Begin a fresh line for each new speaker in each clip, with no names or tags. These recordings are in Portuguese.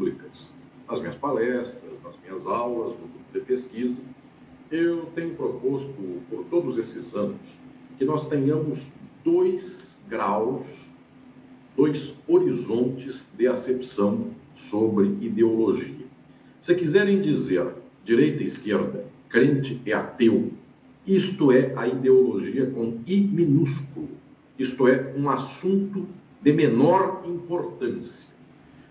públicas. Nas minhas palestras, nas minhas aulas, no grupo de pesquisa, eu tenho proposto, por todos esses anos, que nós tenhamos 2 graus, 2 horizontes de acepção sobre ideologia. Se quiserem dizer direita e esquerda, crente e ateu, isto é a ideologia com I minúsculo. Isto é um assunto de menor importância.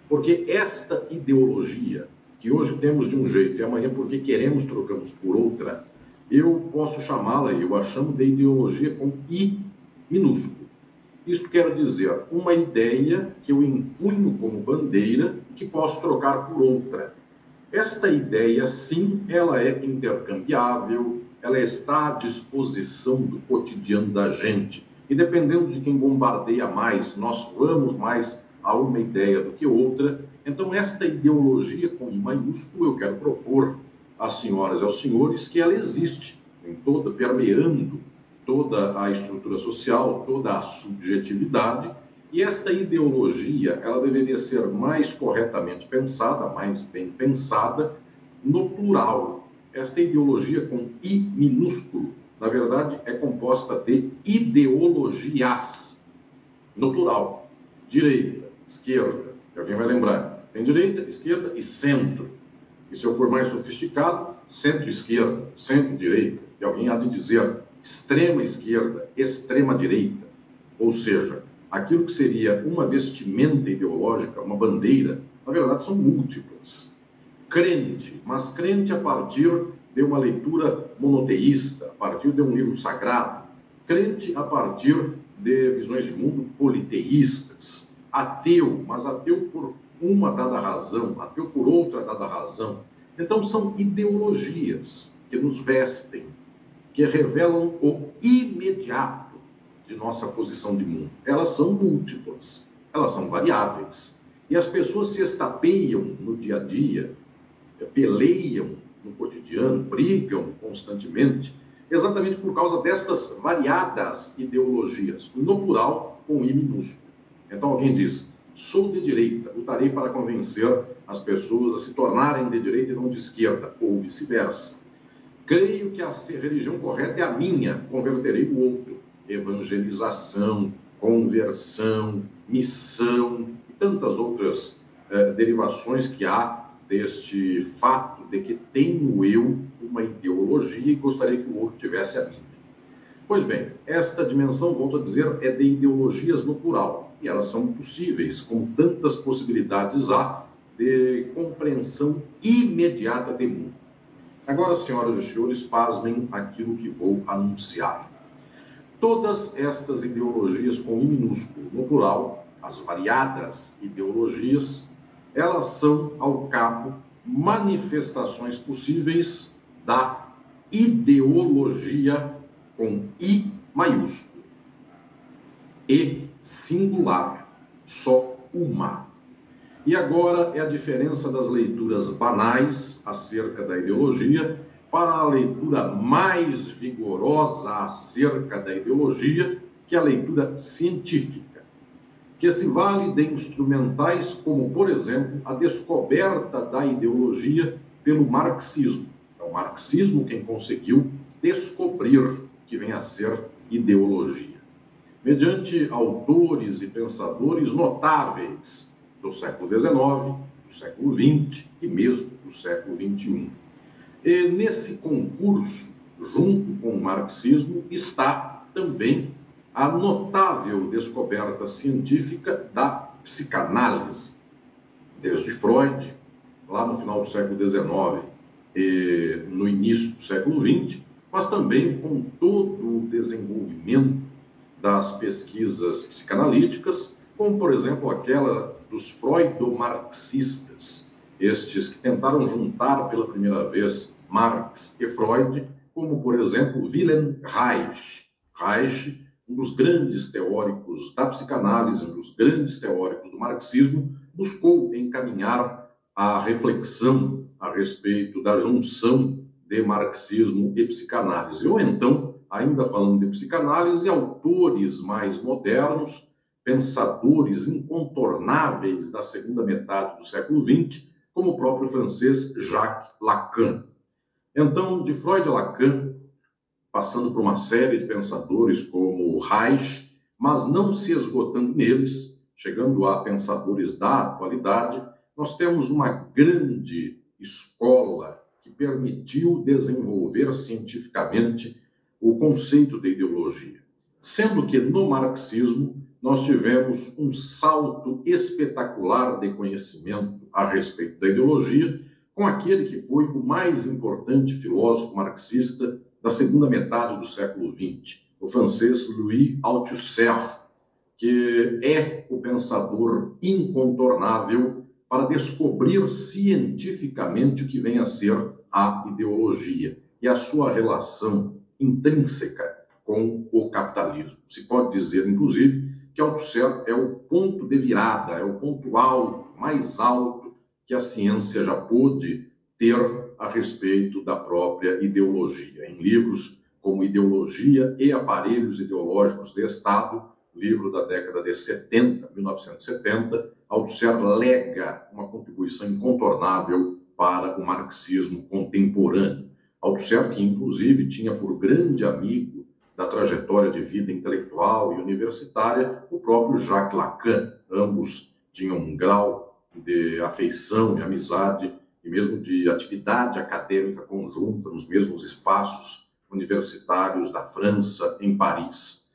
Porque esta ideologia, que hoje temos de um jeito e amanhã, porque queremos, trocamos por outra, eu posso chamá-la, eu a chamo de ideologia com I minúsculo. Isto quer dizer uma ideia que eu empunho como bandeira e que posso trocar por outra. Esta ideia, sim, ela é intercambiável, ela está à disposição do cotidiano da gente. E dependendo de quem bombardeia mais, nós vamos mais a uma ideia do que outra. Então, esta ideologia com I maiúsculo, eu quero propor às senhoras e aos senhores que ela existe, em toda, permeando toda a estrutura social, toda a subjetividade, e esta ideologia, ela deveria ser mais corretamente pensada, mais bem pensada, no plural. Esta ideologia com I minúsculo, na verdade, é composta de ideologias, no plural. Direita, esquerda, que alguém vai lembrar. Tem direita, esquerda e centro. E se eu for mais sofisticado, centro-esquerda, centro-direita, e alguém há de dizer extrema-esquerda, extrema-direita. Ou seja, aquilo que seria uma vestimenta ideológica, uma bandeira, na verdade são múltiplas. Crente, mas crente a partir de uma leitura monoteísta, a partir de um livro sagrado. Crente a partir de visões de mundo politeístas. Ateu, mas ateu por uma dada razão, ateu por outra dada razão. Então são ideologias que nos vestem, que revelam o imediato de nossa posição de mundo. Elas são múltiplas, elas são variáveis. E as pessoas se estapeiam no dia a dia, peleiam no cotidiano, brigam constantemente, exatamente por causa destas variadas ideologias, no plural com I minúsculo. Então alguém diz, sou de direita, lutarei para convencer as pessoas a se tornarem de direita e não de esquerda, ou vice-versa. Creio que a religião correta é a minha, converterei o outro. Evangelização, conversão, missão e tantas outras derivações que há deste fato de que tenho eu uma ideologia e gostaria que o outro tivesse a minha. Pois bem, esta dimensão, volto a dizer, é de ideologias no plural, e elas são possíveis, como tantas possibilidades há de compreensão imediata de mundo. Agora, senhoras e senhores, pasmem aquilo que vou anunciar. Todas estas ideologias com I minúsculo no plural, as variadas ideologias, elas são, ao cabo, manifestações possíveis da ideologia com I maiúsculo. E singular, só uma. E agora é a diferença das leituras banais acerca da ideologia para a leitura mais vigorosa acerca da ideologia, que é a leitura científica, que se vale de instrumentais como, por exemplo, a descoberta da ideologia pelo marxismo. É o marxismo quem conseguiu descobrir que vem a ser ideologia, mediante autores e pensadores notáveis do século XIX, do século XX e mesmo do século XXI. E nesse concurso, junto com o marxismo, está também a notável descoberta científica da psicanálise, desde Freud, lá no final do século XIX e no início do século XX, mas também com todo o desenvolvimento das pesquisas psicanalíticas, como, por exemplo, aquela dos freudomarxistas, estes que tentaram juntar pela primeira vez Marx e Freud, como, por exemplo, Wilhelm Reich. Reich, um dos grandes teóricos da psicanálise, um dos grandes teóricos do marxismo, buscou encaminhar a reflexão a respeito da junção de marxismo e psicanálise. Ou então, ainda falando de psicanálise, autores mais modernos, pensadores incontornáveis da segunda metade do século XX, como o próprio francês Jacques Lacan. Então, de Freud a Lacan, passando por uma série de pensadores como Reich, mas não se esgotando neles, chegando a pensadores da atualidade, nós temos uma grande escola que permitiu desenvolver cientificamente o conceito de ideologia. Sendo que no marxismo nós tivemos um salto espetacular de conhecimento a respeito da ideologia, com aquele que foi o mais importante filósofo marxista da segunda metade do século XX, o francês Louis Althusser, que é o pensador incontornável para descobrir cientificamente o que vem a ser a ideologia e a sua relação intrínseca com o capitalismo. Se pode dizer, inclusive, que Althusser é o ponto de virada, é o ponto alto, mais alto que a ciência já pôde ter a respeito da própria ideologia. Em livros como Ideologia e Aparelhos Ideológicos de Estado, livro da década de 70, 1970, Althusser lega uma contribuição incontornável para o marxismo contemporâneo. Althusser, que inclusive tinha por grande amigo da trajetória de vida intelectual e universitária o próprio Jacques Lacan. Ambos tinham um grau de afeição e amizade e mesmo de atividade acadêmica conjunta nos mesmos espaços universitários da França, em Paris.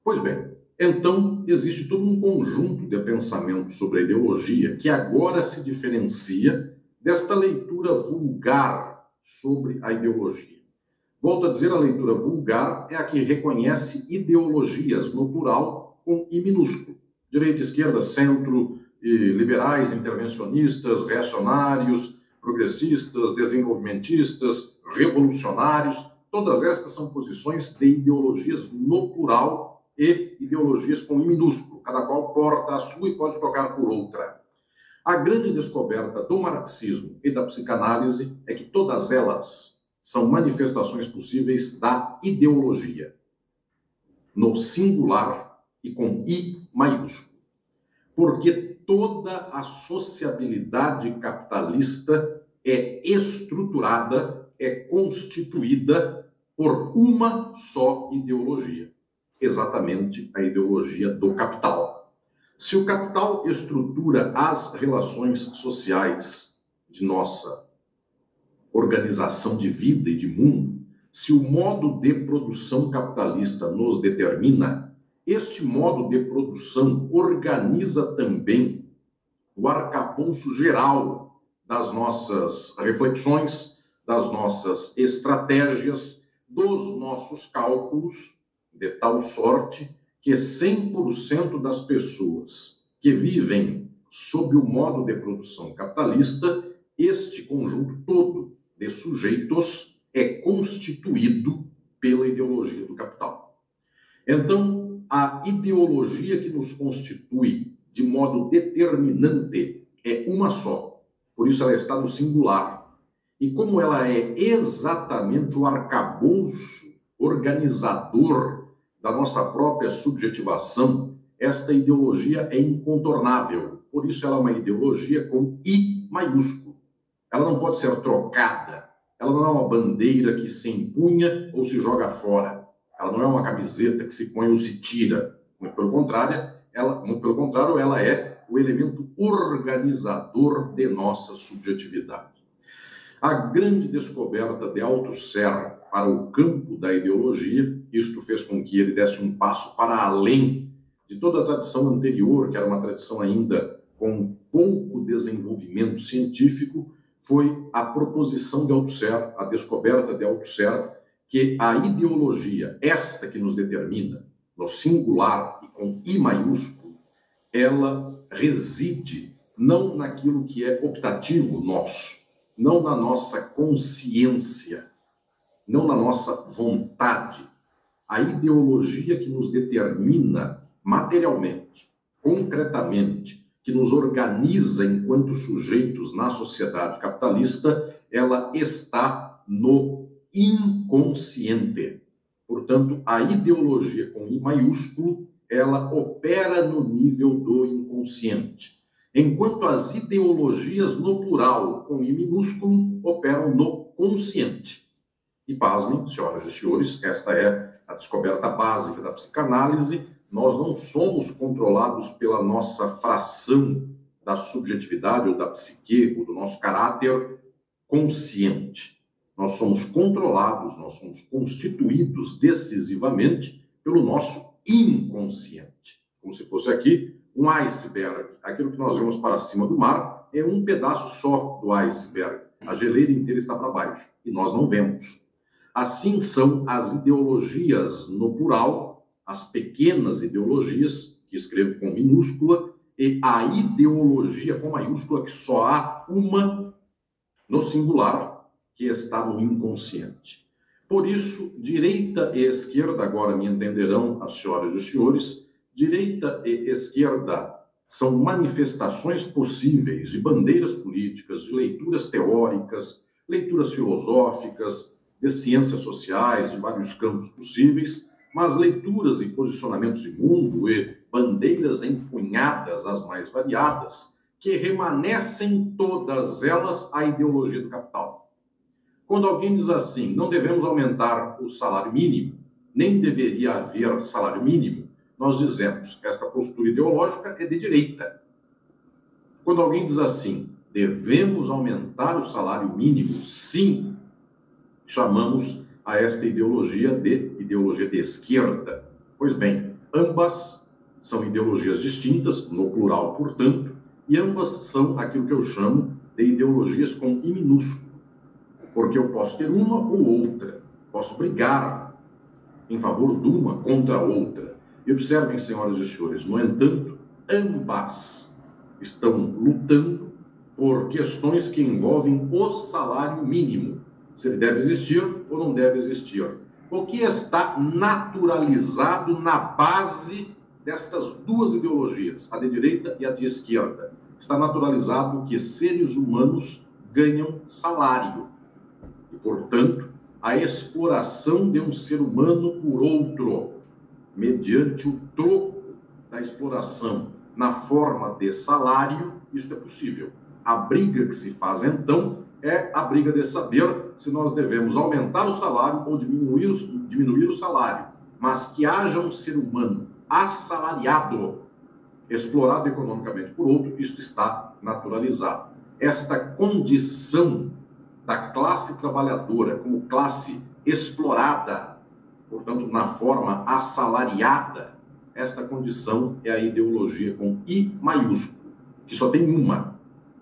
Pois bem, então existe todo um conjunto de pensamentos sobre a ideologia que agora se diferencia desta leitura vulgar sobre a ideologia. Volto a dizer, a leitura vulgar é a que reconhece ideologias no plural com I minúsculo. Direita, esquerda, centro, liberais, intervencionistas, reacionários, progressistas, desenvolvimentistas, revolucionários. Todas estas são posições de ideologias no plural e ideologias com I minúsculo. Cada qual porta a sua e pode trocar por outra. A grande descoberta do marxismo e da psicanálise é que todas elas são manifestações possíveis da ideologia, no singular e com I maiúsculo. Porque toda a sociabilidade capitalista é estruturada, é constituída por uma só ideologia, exatamente a ideologia do capital. Se o capital estrutura as relações sociais de nossa organização de vida e de mundo, se o modo de produção capitalista nos determina, este modo de produção organiza também o arcabouço geral das nossas reflexões, das nossas estratégias, dos nossos cálculos, de tal sorte que 100% das pessoas que vivem sob o modo de produção capitalista, este conjunto todo de sujeitos é constituído pela ideologia do capital. Então, a ideologia que nos constitui de modo determinante é uma só. Por isso ela está no singular. E como ela é exatamente o arcabouço organizador da nossa própria subjetivação, esta ideologia é incontornável. Por isso ela é uma ideologia com I maiúsculo. Ela não pode ser trocada. Ela não é uma bandeira que se empunha ou se joga fora. Ela não é uma camiseta que se põe ou se tira. Muito pelo contrário, ela é o elemento organizador de nossa subjetividade. A grande descoberta de Althusser para o campo da ideologia, isto fez com que ele desse um passo para além de toda a tradição anterior, que era uma tradição ainda com pouco desenvolvimento científico, foi a proposição de Althusser, a descoberta de Althusser, que a ideologia, esta que nos determina, no singular e com I maiúsculo, ela reside não naquilo que é optativo nosso, não na nossa consciência, não na nossa vontade. A ideologia que nos determina materialmente, concretamente, que nos organiza enquanto sujeitos na sociedade capitalista, ela está no inconsciente. Portanto, a ideologia com I maiúsculo ela opera no nível do inconsciente, enquanto as ideologias no plural, com I minúsculo, operam no consciente. E pasmem, senhoras e senhores, esta é a descoberta básica da psicanálise. Nós não somos controlados pela nossa fração da subjetividade ou da psique ou do nosso caráter consciente. Nós somos controlados, nós somos constituídos decisivamente pelo nosso inconsciente. Como se fosse aqui um iceberg. Aquilo que nós vemos para cima do mar é um pedaço só do iceberg. A geleira inteira está para baixo e nós não vemos. Assim são as ideologias no plural, as pequenas ideologias, que escrevo com minúscula, e a ideologia com maiúscula, que só há uma no singular, que está no inconsciente. Por isso, direita e esquerda, agora me entenderão as senhoras e os senhores, direita e esquerda são manifestações possíveis de bandeiras políticas, de leituras teóricas, leituras filosóficas, de ciências sociais, de vários campos possíveis, mas leituras e posicionamentos de mundo e bandeiras empunhadas, as mais variadas, que remanescem todas elas a ideologia do capital. Quando alguém diz assim, não devemos aumentar o salário mínimo, nem deveria haver salário mínimo, nós dizemos que esta postura ideológica é de direita. Quando alguém diz assim, devemos aumentar o salário mínimo, sim, chamamos a esta ideologia de esquerda. Pois bem, ambas são ideologias distintas, no plural, portanto, e ambas são aquilo que eu chamo de ideologias com I minúsculo, porque eu posso ter uma ou outra, posso brigar em favor de uma contra a outra. E observem, senhoras e senhores, no entanto, ambas estão lutando por questões que envolvem o salário mínimo, se ele deve existir ou não deve existir. O que está naturalizado na base destas duas ideologias, a de direita e a de esquerda? Está naturalizado que seres humanos ganham salário. E, portanto, a exploração de um ser humano por outro, mediante o troco da exploração na forma de salário, isso é possível. A briga que se faz, então, é a briga de saber se nós devemos aumentar o salário ou diminuir o salário, mas que haja um ser humano assalariado, explorado economicamente por outro, isso está naturalizado. Esta condição da classe trabalhadora como classe explorada, portanto, na forma assalariada, esta condição é a ideologia com I maiúsculo, que só tem uma,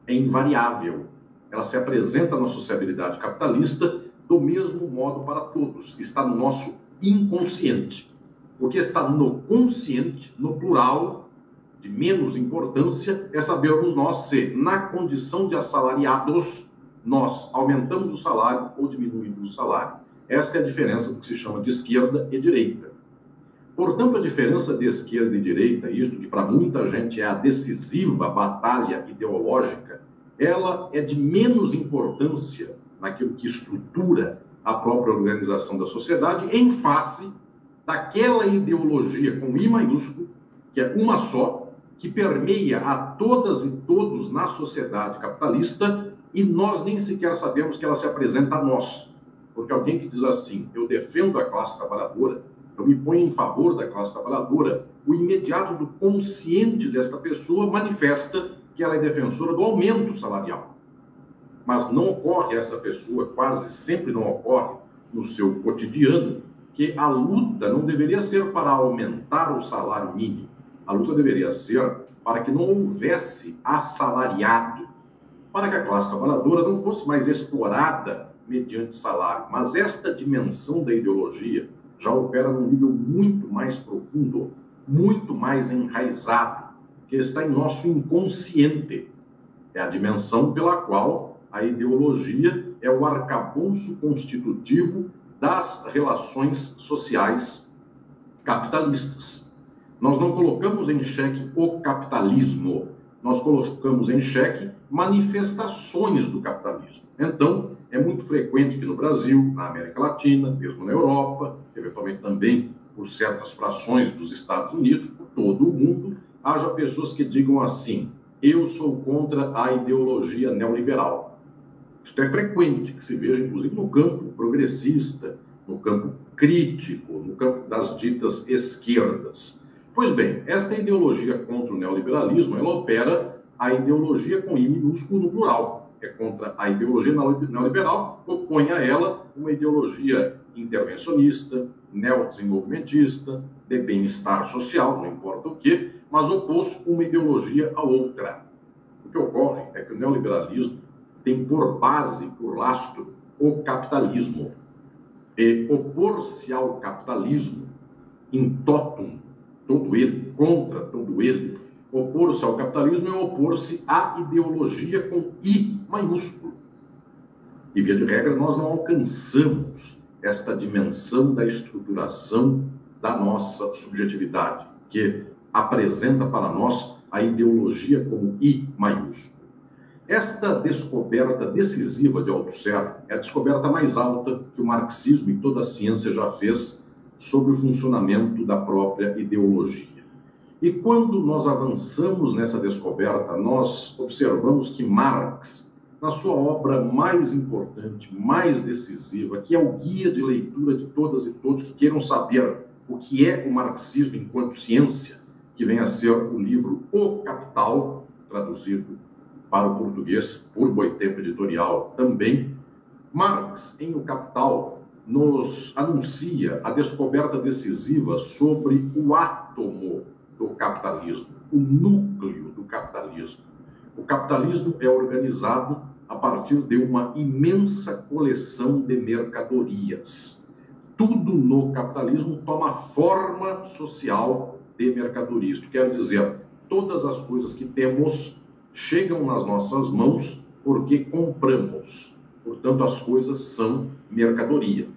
é invariável. Ela se apresenta na sociabilidade capitalista do mesmo modo para todos, está no nosso inconsciente. O que está no consciente, no plural, de menos importância, é sabermos nós se, na condição de assalariados, nós aumentamos o salário ou diminuímos o salário. Esta é a diferença do que se chama de esquerda e direita. Portanto, a diferença de esquerda e direita, isto que para muita gente é a decisiva batalha ideológica, ela é de menos importância naquilo que estrutura a própria organização da sociedade, em face daquela ideologia com I maiúsculo, que é uma só, que permeia a todas e todos na sociedade capitalista, e nós nem sequer sabemos que ela se apresenta a nós. Porque alguém que diz assim, eu defendo a classe trabalhadora, eu me ponho em favor da classe trabalhadora, o imediato do consciente desta pessoa manifesta que ela é defensora do aumento salarial. Mas não ocorre essa pessoa, quase sempre não ocorre no seu cotidiano, que a luta não deveria ser para aumentar o salário mínimo. A luta deveria ser para que não houvesse assalariado, para que a classe trabalhadora não fosse mais explorada mediante salário. Mas esta dimensão da ideologia já opera num nível muito mais profundo, muito mais enraizado, que está em nosso inconsciente. É a dimensão pela qual a ideologia é o arcabouço constitutivo das relações sociais capitalistas. Nós não colocamos em xeque o capitalismo, nós colocamos em xeque manifestações do capitalismo. Então, é muito frequente que no Brasil, na América Latina, mesmo na Europa, eventualmente também por certas frações dos Estados Unidos, por todo o mundo, haja pessoas que digam assim: eu sou contra a ideologia neoliberal. Isso é frequente, que se veja, inclusive, no campo progressista, no campo crítico, no campo das ditas esquerdas. Pois bem, esta ideologia contra o neoliberalismo, ela opera a ideologia com I minúsculo no plural. É contra a ideologia neoliberal, opõe a ela uma ideologia intervencionista, neodesenvolvimentista, de bem-estar social, não importa o quê, mas opôs uma ideologia à outra. O que ocorre é que o neoliberalismo tem por base, por lastro, o capitalismo. E opor-se ao capitalismo, in totum, todo ele, contra todo ele, opor-se ao capitalismo é opor-se à ideologia com I maiúsculo. E, via de regra, nós não alcançamos esta dimensão da estruturação da nossa subjetividade, que apresenta para nós a ideologia como I maiúsculo. Esta descoberta decisiva de Althusser é a descoberta mais alta que o marxismo e toda a ciência já fez sobre o funcionamento da própria ideologia. E quando nós avançamos nessa descoberta, nós observamos que Marx, na sua obra mais importante, mais decisiva, que é o guia de leitura de todas e todos que queiram saber o que é o marxismo enquanto ciência, que vem a ser o livro O Capital, traduzido para o português por Boitempo Editorial também, Marx, em O Capital, nos anuncia a descoberta decisiva sobre o átomo do capitalismo, o núcleo do capitalismo. O capitalismo é organizado a partir de uma imensa coleção de mercadorias. Tudo no capitalismo toma forma social de mercadoria. Isto quer dizer, todas as coisas que temos chegam nas nossas mãos porque compramos. Portanto, as coisas são mercadoria.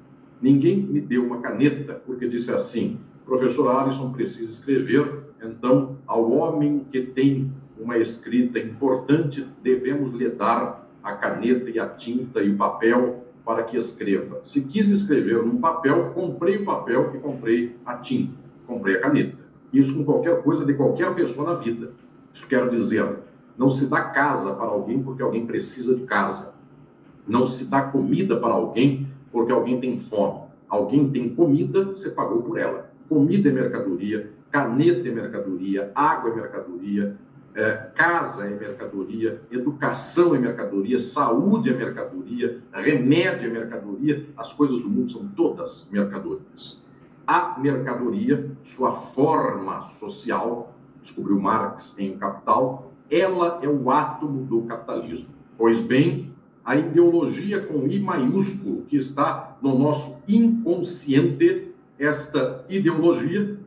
Ninguém me deu uma caneta porque disse assim: professor Alisson precisa escrever, então, ao homem que tem uma escrita importante, devemos lhe dar a caneta e a tinta e o papel para que escreva. Se quis escrever num papel, comprei o papel e comprei a tinta, comprei a caneta. Isso com qualquer coisa de qualquer pessoa na vida. Isso quero dizer, não se dá casa para alguém porque alguém precisa de casa. Não se dá comida para alguém porque alguém tem fome. Alguém tem comida, você pagou por ela. Comida é mercadoria, caneta é mercadoria, água é mercadoria, casa é mercadoria, educação é mercadoria, saúde é mercadoria, remédio é mercadoria, as coisas do mundo são todas mercadorias. A mercadoria, sua forma social, descobriu Marx em O Capital, ela é o átomo do capitalismo. Pois bem, a ideologia com I maiúsculo que está no nosso inconsciente, esta ideologia,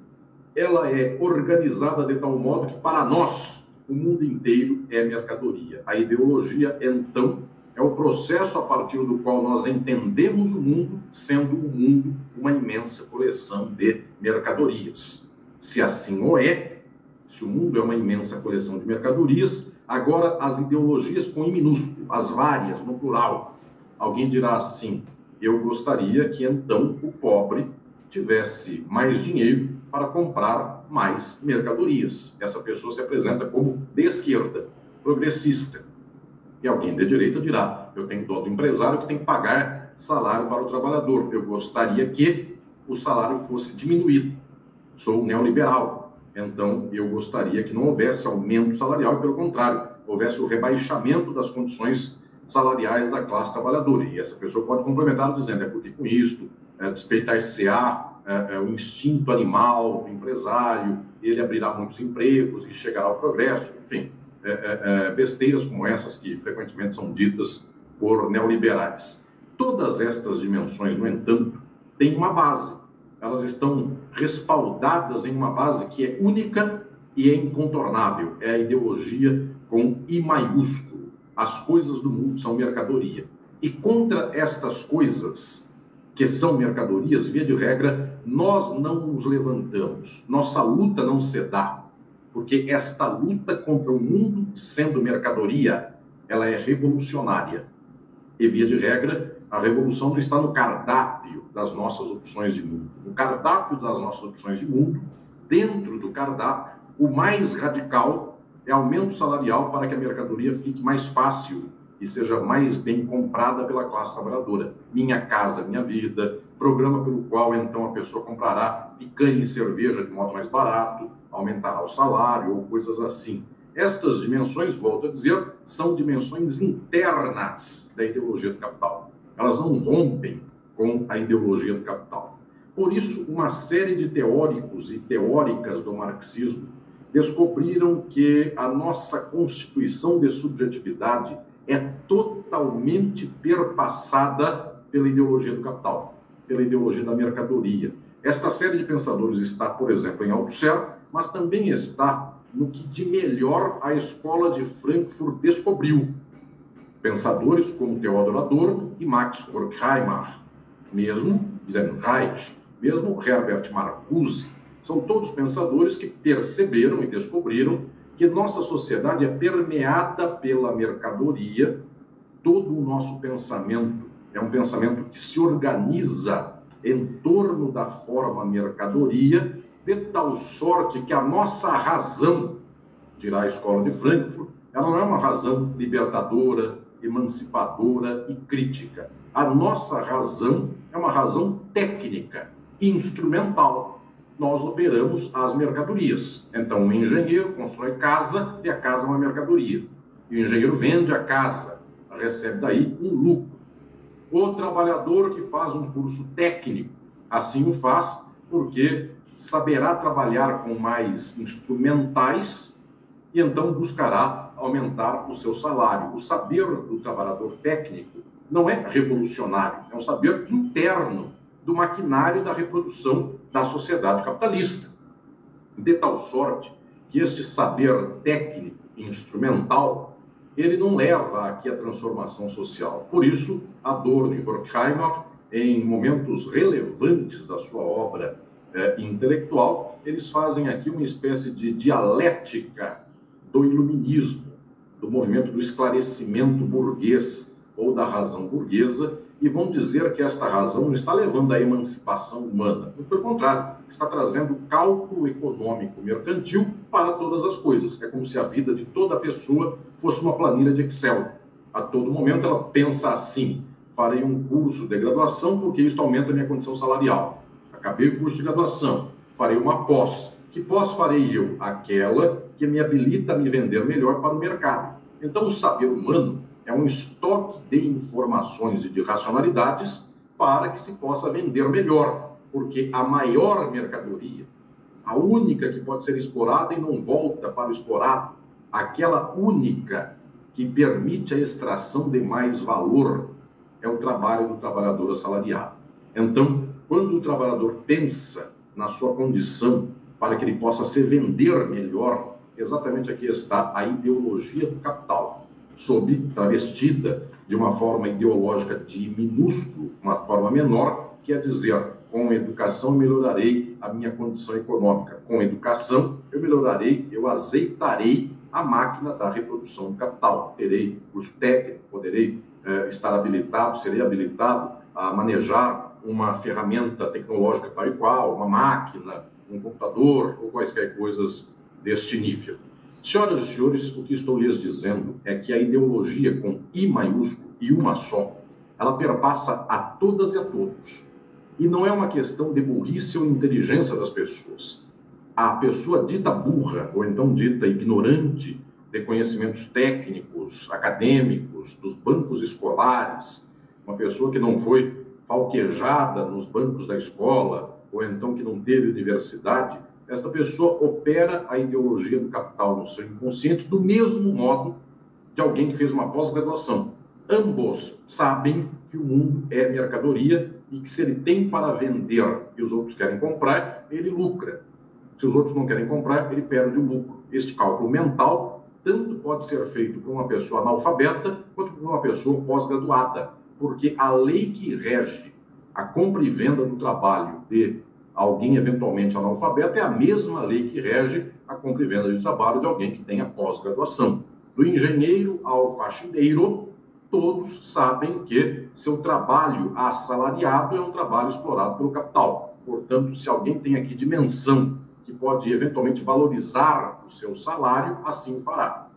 ela é organizada de tal modo que para nós o mundo inteiro é mercadoria. A ideologia, então, é o processo a partir do qual nós entendemos o mundo, sendo o mundo uma imensa coleção de mercadorias. Se assim o é, se o mundo é uma imensa coleção de mercadorias, agora as ideologias com I minúsculo, as várias, no plural. Alguém dirá assim: eu gostaria que então o pobre tivesse mais dinheiro para comprar mais mercadorias. Essa pessoa se apresenta como de esquerda, progressista. E alguém de direita dirá: eu tenho dó do empresário que tem que pagar salário para o trabalhador. Eu gostaria que o salário fosse diminuído. Sou neoliberal. Então, eu gostaria que não houvesse aumento salarial e, pelo contrário, houvesse o rebaixamento das condições salariais da classe trabalhadora. E essa pessoa pode complementar dizendo: é porque com isto, despeitar-se-á o instinto animal do empresário, ele abrirá muitos empregos e chegará ao progresso, enfim, besteiras como essas que frequentemente são ditas por neoliberais. Todas estas dimensões, no entanto, têm uma base. Elas estão respaldadas em uma base que é única e é incontornável. É a ideologia com I maiúsculo. As coisas do mundo são mercadoria. E contra estas coisas que são mercadorias, via de regra, nós não nos levantamos. Nossa luta não se dá, porque esta luta contra o mundo sendo mercadoria, ela é revolucionária. E, via de regra, a revolução não está no cardápio das nossas opções de mundo. cardápio das nossas opções de mundo, dentro do cardápio, o mais radical é aumento salarial para que a mercadoria fique mais fácil e seja mais bem comprada pela classe trabalhadora. Minha Casa Minha Vida, programa pelo qual, então, a pessoa comprará picanha e cerveja de modo mais barato, aumentará o salário ou coisas assim. Estas dimensões, volto a dizer, são dimensões internas da ideologia do capital. Elas não rompem com a ideologia do capital. Por isso, uma série de teóricos e teóricas do marxismo descobriram que a nossa constituição de subjetividade é totalmente perpassada pela ideologia do capital, pela ideologia da mercadoria. Esta série de pensadores está, por exemplo, em Althusser, mas também está no que de melhor a escola de Frankfurt descobriu. Pensadores como Theodor Adorno e Max Horkheimer, mesmo Wilhelm Reich, mesmo Herbert Marcuse, são todos pensadores que perceberam e descobriram que nossa sociedade é permeada pela mercadoria. Todo o nosso pensamento é um pensamento que se organiza em torno da forma mercadoria, de tal sorte que a nossa razão, dirá a escola de Frankfurt, ela não é uma razão libertadora, emancipadora e crítica. A nossa razão é uma razão técnica, instrumental. Nós operamos as mercadorias. Então, o engenheiro constrói casa e a casa é uma mercadoria. E o engenheiro vende a casa, recebe daí um lucro. O trabalhador que faz um curso técnico, assim o faz porque saberá trabalhar com mais instrumentais e então buscará aumentar o seu salário. O saber do trabalhador técnico não é revolucionário, é um saber interno do maquinário da reprodução da sociedade capitalista. De tal sorte que este saber técnico e instrumental, ele não leva aqui a transformação social. Por isso, Adorno e Horkheimer, em momentos relevantes da sua obra intelectual, eles fazem aqui uma espécie de dialética do iluminismo, do movimento do esclarecimento burguês ou da razão burguesa, e vão dizer que esta razão não está levando à emancipação humana. Pelo contrário, está trazendo cálculo econômico mercantil para todas as coisas. É como se a vida de toda pessoa fosse uma planilha de Excel. A todo momento ela pensa assim: farei um curso de graduação porque isso aumenta a minha condição salarial. Acabei o curso de graduação, farei uma pós. Que pós farei eu? Aquela que me habilita a me vender melhor para o mercado. Então, o saber humano é um estoque de informações e de racionalidades para que se possa vender melhor, porque a maior mercadoria, a única que pode ser explorada e não volta para o explorado, aquela única que permite a extração de mais valor, é o trabalho do trabalhador assalariado. Então, quando o trabalhador pensa na sua condição para que ele possa se vender melhor, exatamente aqui está a ideologia do capital, travestida de uma forma ideológica de minúsculo, uma forma menor, que é dizer: com educação eu melhorarei a minha condição econômica, com educação eu melhorarei, eu azeitarei a máquina da reprodução do capital, terei curso técnico, poderei estar habilitado, serei habilitado a manejar uma ferramenta tecnológica tal e qual, uma máquina, um computador ou quaisquer coisas deste nível. Senhoras e senhores, o que estou lhes dizendo é que a ideologia com I maiúsculo e uma só, ela perpassa a todas e a todos. E não é uma questão de burrice ou inteligência das pessoas. A pessoa dita burra, ou então dita ignorante de conhecimentos técnicos, acadêmicos, dos bancos escolares, uma pessoa que não foi falquejada nos bancos da escola, ou então que não teve universidade, esta pessoa opera a ideologia do capital no seu inconsciente do mesmo modo de alguém que fez uma pós-graduação. Ambos sabem que o mundo é mercadoria e que se ele tem para vender e os outros querem comprar, ele lucra. Se os outros não querem comprar, ele perde o lucro. Este cálculo mental tanto pode ser feito por uma pessoa analfabeta quanto por uma pessoa pós-graduada, porque a lei que rege a compra e venda do trabalho de alguém eventualmente analfabeto é a mesma lei que rege a compra e venda de trabalho de alguém que tenha pós-graduação. Do engenheiro ao faxineiro, todos sabem que seu trabalho assalariado é um trabalho explorado pelo capital. Portanto, se alguém tem aqui dimensão que pode eventualmente valorizar o seu salário, assim o fará.